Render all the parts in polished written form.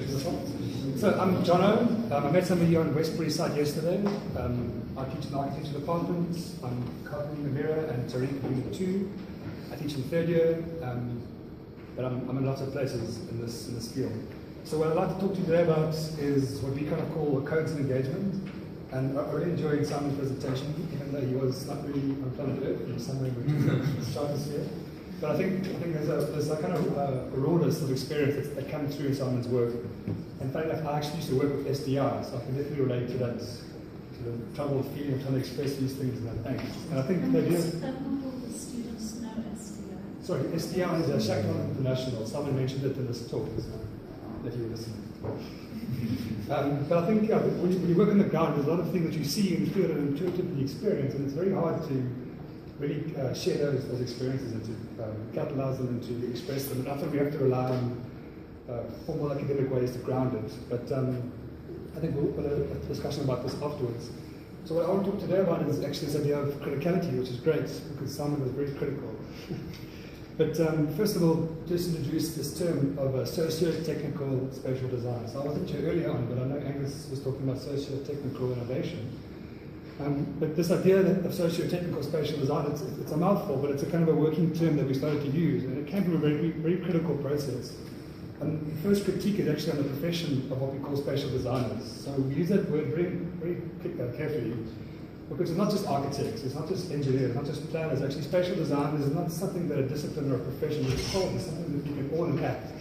presentation as well. So I'm Jhono. I met some of you on Westbury side yesterday. I teach in the architecture department. I'm currently in Namira and Tariq in Unit 2. I teach in third year, but I'm in lots of places in this field. So what I'd like to talk to you today about is what we kind of call codes and engagement. And I really enjoyed Simon's presentation, even though he was not really on planet Earth, he was somewhere in the stratosphere. But I think there's a kind of a rawness of experience that comes through in Simon's work. And funny enough, I actually used to work with SDI, so I can definitely relate to that sort of troubled feeling of trying to express these things and that angst. And I think the idea. Not all the students know SDI. Sorry, SDI is a Shackleton International. Someone mentioned it in this talk, so that you were listening. But I think when you work on the ground, there's a lot of things that you see and feel and intuitively experience, and it's very hard to really share those experiences and to catalyze them and to express them. And often we have to rely on formal academic ways to ground it. But I think we'll have a discussion about this afterwards. So what I want to talk today about is actually this idea of criticality, which is great because Simon was very critical. But first of all, just introduce this term of socio-technical spatial design. So I wasn't here earlier on, but I know Angus was talking about socio-technical innovation. But this idea of socio-technical spatial design, it's a mouthful, but it's a kind of a working term that we started to use, and it came from a very, very critical process. And the first critique is actually on the profession of what we call spatial designers. So we use that word very, very carefully, because it's not just architects, it's not just engineers, it's not just planners. Actually, spatial design is not something that a discipline or a profession is called, it's something that we can all enact.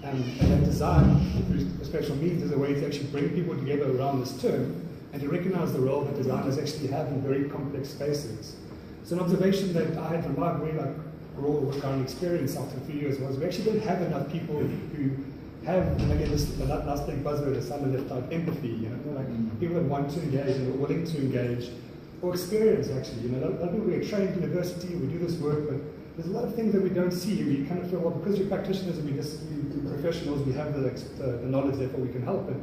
And that design, through spatial means, is a way to actually bring people together around this term and to recognize the role that designers actually have in very complex spaces. So an observation that I had from my very raw work experience after a few years was we actually don't have enough people who have, again, the last big buzzword is some left out, empathy, like people that want to engage and are willing to engage, or experience actually. A lot of people, we're trained at university, we do this work, but there's a lot of things that we don't see. We kind of feel, well, because we're practitioners and we're professionals, we have the knowledge, therefore we can help. But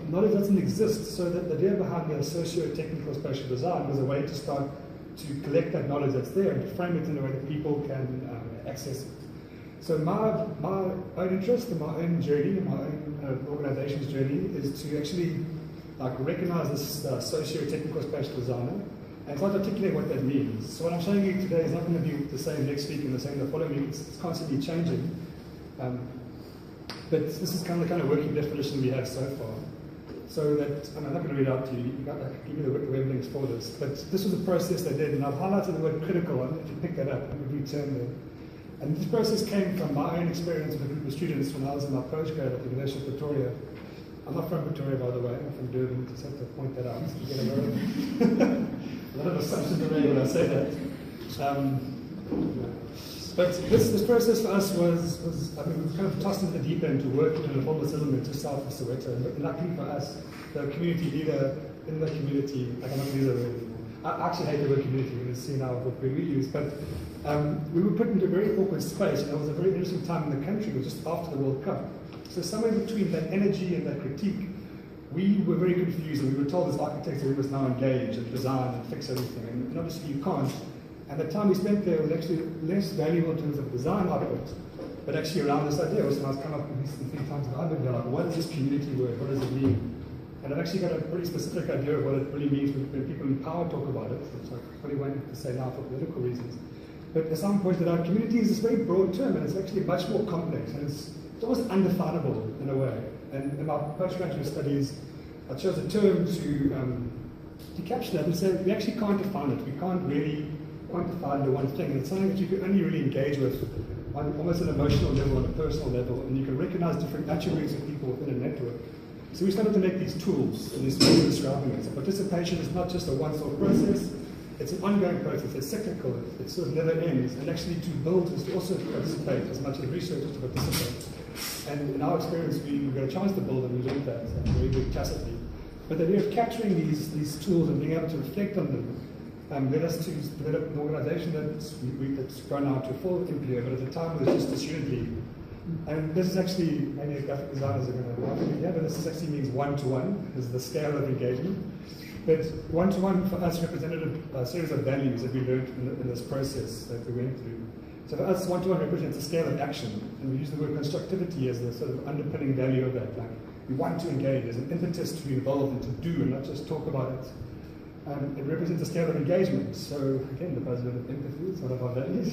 knowledge doesn't exist, so that the idea behind the socio-technical spatial design was a way to start to collect that knowledge that's there and to frame it in a way that people can access it. So my own interest and my own journey, and my own organization's journey is to actually recognize this socio-technical spatial designer and try to articulate what that means. So what I'm showing you today is not going to be the same next week and the same the following week. It's constantly changing. But this is kind of the kind of working definition we have so far. So that, I'm not going to read out to you, I can give you the web links for this, but this was a process they did, and I've highlighted the word critical, I don't know if you picked that up, I'm going to return there. And this process came from my own experience with a group of students when I was in my postgrad at the University of Pretoria. I'm not from Pretoria, by the way, I'm from Durban, just have to point that out, so you get a lot of assumptions already when I say that. But this process for us was we were kind of tossed into the deep end to work in a formal settlement just south of Soweto. And luckily for us, the community leader in the community, I cannot use that word anymore. I actually hate the word community, we're going to see now what we use, but we were put into a very awkward space, and it was a very interesting time in the country. It was just after the World Cup. So somewhere between that energy and that critique, we were very confused, and we were told as architects that we must now engage and design and fix everything, and obviously you can't. And the time we spent there was actually less valuable in terms of design output, but actually around this idea. So I was come up with these three times that I've been there, like, what is this community word? What does it mean? And I've actually got a pretty specific idea of what it really means when people in power talk about it, which I probably won't to say now for political reasons. But as someone pointed out, community is this very broad term, and it's actually much more complex, and it's almost undefinable in a way. And in my postgraduate studies, I chose a term to capture that and say we actually can't define it. We can't really quantify the one thing, and it's something that you can only really engage with on almost an emotional level, on a personal level, and you can recognize different attributes of people within a network. So we started to make these tools, and these ways of describing it. So participation is not just a once-off process, it's an ongoing process, it's cyclical, it sort of never ends, and actually to build is to also participate as much as research is to participate. And in our experience, we got a chance to build, and we learned that very, very tacitly. But the idea of capturing these tools and being able to reflect on them led us to develop an organization that's grown out to a full employer, but at the time it was just a student league. And this is actually, maybe graphic designers are going to laugh at me here, but this actually means one-to-one, is the scale of engagement. But one-to-one for us represented a series of values that we learned in this process that we went through. So for us, one-to-one represents a scale of action, and we use the word constructivity as the sort of underpinning value of that. Like, we want to engage, there's an impetus to be involved and to do and not just talk about it. It represents a scale of engagement. So again, the buzzword of empathy is one of our values.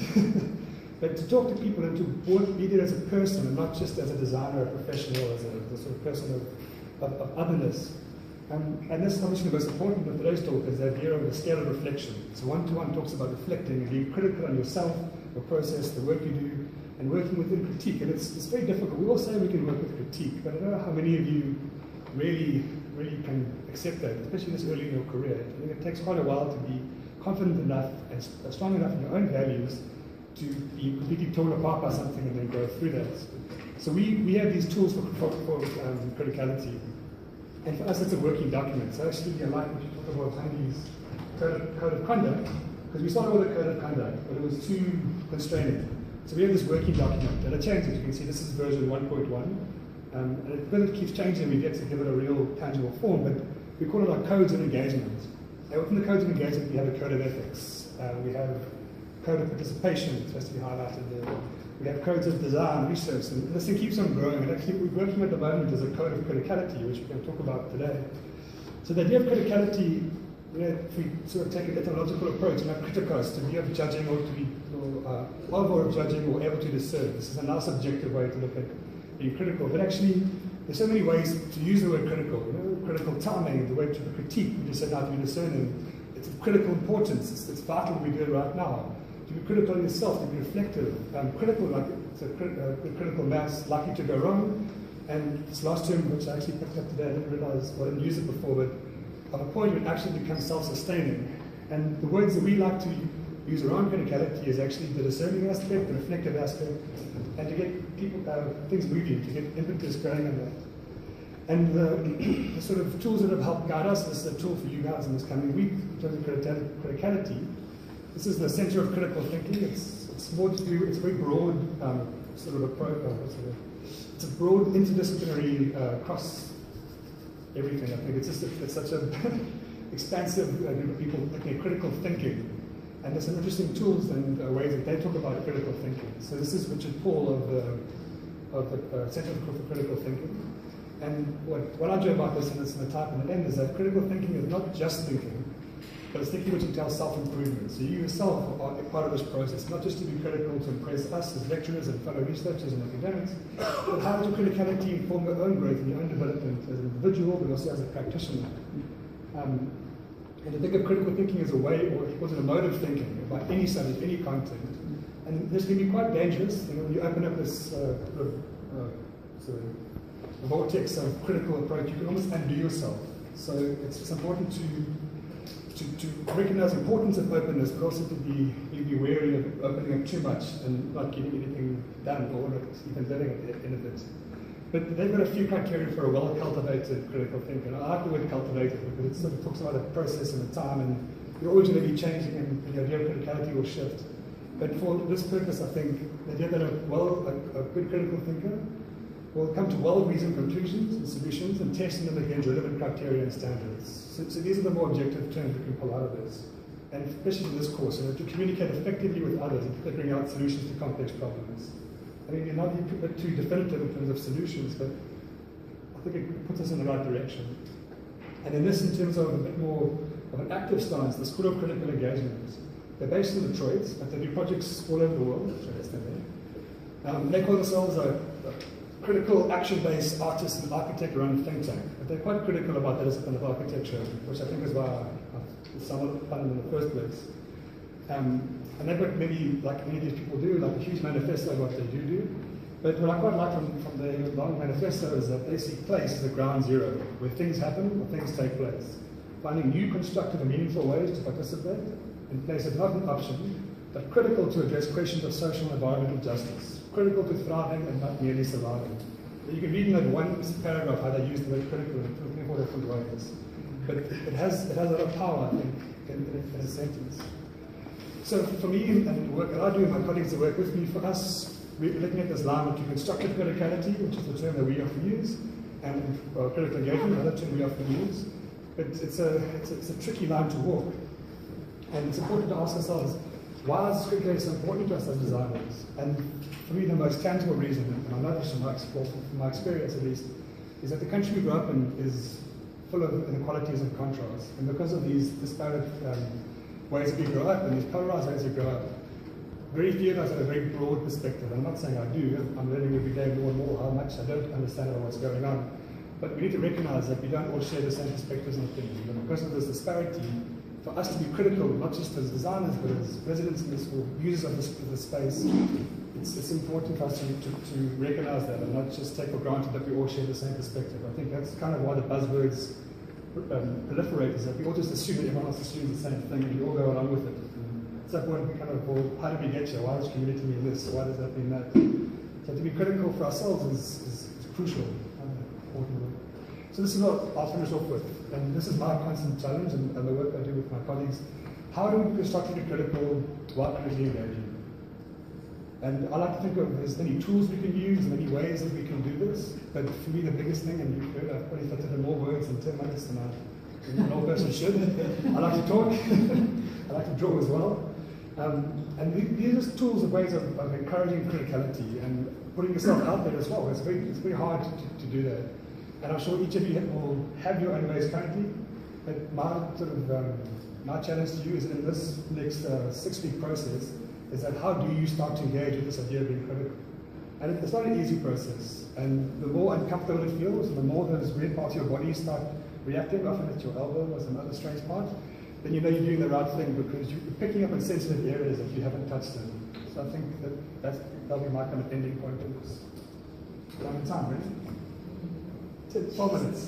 But to talk to people and to be there as a person and not just as a designer, a professional, as a sort of person of otherness. And this is obviously the most important of today's talk is the idea of the scale of reflection. So one-to-one talks about reflecting and being critical on yourself, your process, the work you do, and working within critique. And it's very difficult. We all say we can work with critique, but I don't know how many of you really can accept that, especially this early in your career. I think it takes quite a while to be confident enough and strong enough in your own values to be completely torn apart by something and then go through that. So we have these tools for criticality. And for us, it's a working document. So actually, I like what you talk about Heidi's code of conduct, because we started with a code of conduct, but it was too constraining. So we have this working document, and it changes. You can see this is version 1.1. And because it keeps changing, we get to give it a real tangible form, but we call it our codes of engagement. And within the codes of engagement, we have a code of ethics. We have a code of participation, it's supposed to be highlighted there. We have codes of design, research, and this thing keeps on growing. And actually, we're working at the moment as a code of criticality, which we're going to talk about today. So the idea of criticality, if we sort of take an etymological approach, not criticos, to be of judging or to be of judging or able to discern. This is a nice objective way to look at being critical. But actually, there's so many ways to use the word critical. Critical timing, the word to critique, we just said how to be discerning. It's of critical importance. It's vital we do it right now. To be critical of yourself, to be reflective. Critical, like it's a critical mass, likely to go wrong. And this last term, which I actually picked up today, I didn't realize, I didn't use it before, but of a point it actually becomes self-sustaining. And the words that we like to use around criticality is actually the discerning aspect, the reflective aspect, and to get people, things moving, to get impetus going on that. And the sort of tools that have helped guide us, this is a tool for you guys in this coming week, in terms of criticality. This is the center of critical thinking. It's more to do, it's very broad, sort of approach. It's a broad interdisciplinary across everything. I think it's such an expansive group of people looking at critical thinking. And there's some interesting tools and ways that they talk about critical thinking. So this is Richard Paul of the Center for Critical Thinking. And what I do about this, and it's in the type in the end, is that critical thinking is not just thinking, but it's thinking which entails self-improvement. So you yourself are part of this process, not just to be critical to impress us as lecturers and fellow researchers and academics, but how does your criticality inform your own growth and your own development as an individual, but also as a practitioner. And to think of critical thinking as a way, or it wasn't a mode of thinking about any subject, any content. And this can be quite dangerous. When you open up this sort of vortex of critical approach, you can almost undo yourself. So it's important to recognize the importance of openness, but also to be wary of opening up too much and not getting anything done, or not even living at the end of it. But they've got a few criteria for a well-cultivated critical thinker. And I like the word cultivated because it sort of talks about a process and a time, and you're always going to be changing, and the idea of criticality will shift. But for this purpose, I think the idea that a good critical thinker will come to well-reasoned conclusions and solutions and testing them against relevant criteria and standards. So these are the more objective terms we can pull out of this. And especially in this course, to communicate effectively with others and figuring out solutions to complex problems. I mean, you're not too definitive in terms of solutions, but I think it puts us in the right direction. And in this, in terms of a bit more of an active stance, the School of Critical Engagement, they're based in Detroit, but they do projects all over the world. They call themselves a critical action-based artist and architect-run think tank. But they're quite critical about the discipline of architecture, which I think is why I somewhat fun in the first place. And they've got maybe, like many of these people do, like a huge manifesto of what they do. But what I quite like from the long manifesto is that they see place as a ground zero, where things happen, where things take place. Finding new constructive and meaningful ways to participate, and place is not an option, but critical to address questions of social and environmental justice. Critical to thriving and not merely surviving. You can read in that one paragraph how they use the word critical in 4 different ways. But it has a lot of power, I think, in a sentence. So for me, and the work that I do, and my colleagues that work with me, for us, we're looking at this line between constructive criticality, which is the term that we often use, and critical engagement, another term we often use. But it's a tricky line to walk. And it's important to ask ourselves, Why is criticality so important to us as designers? And for me, the most tangible reason, and I know this from my experience at least, is that the country we grew up in is full of inequalities and contrasts. And because of these disparate ways that we grow up, and these polarized ways we grow up, very few of us have a very broad perspective. And I'm not saying I do. I'm learning every day more and more how much I don't understand about what's going on. But we need to recognize that we don't all share the same perspectives on things. And because of this disparity, for us to be critical, not just as designers, but as residents in this or users of this space, it's important for us to recognize that and not just take for granted that we all share the same perspective. I think that's kind of why the buzzwords proliferate, is that we all just assume that everyone else assumes the same thing and we all go along with it. At some point we kind of, well, how did we get here? Why does community mean this? Why does that mean that? So to be critical for ourselves is crucial. So this is what I'll finish off with, and this is my constant challenge and the work I do with my colleagues. How do we be constructively critical while critically engaging? And I like to think of there's many tools we can use, many ways that we can do this, but for me the biggest thing, and you've heard I've probably fitted in more words in 10 minutes than an old person should. I like to talk, I like to draw as well. And these are tools and ways of encouraging criticality and putting yourself out there as well. It's very hard to do that. And I'm sure each of you will have your own ways currently. But my challenge to you is in this next 6-week process is that how do you start to engage with this idea of being critical? And it's not an easy process. And the more uncomfortable it feels, and the more those weird parts of your body start reacting, often it's your elbow or some other strange part, then you know you're doing the right thing because you're picking up on sensitive areas that you haven't touched in. So I think that'll be my kind of ending point in this. I'm in time, ready? 12 minutes.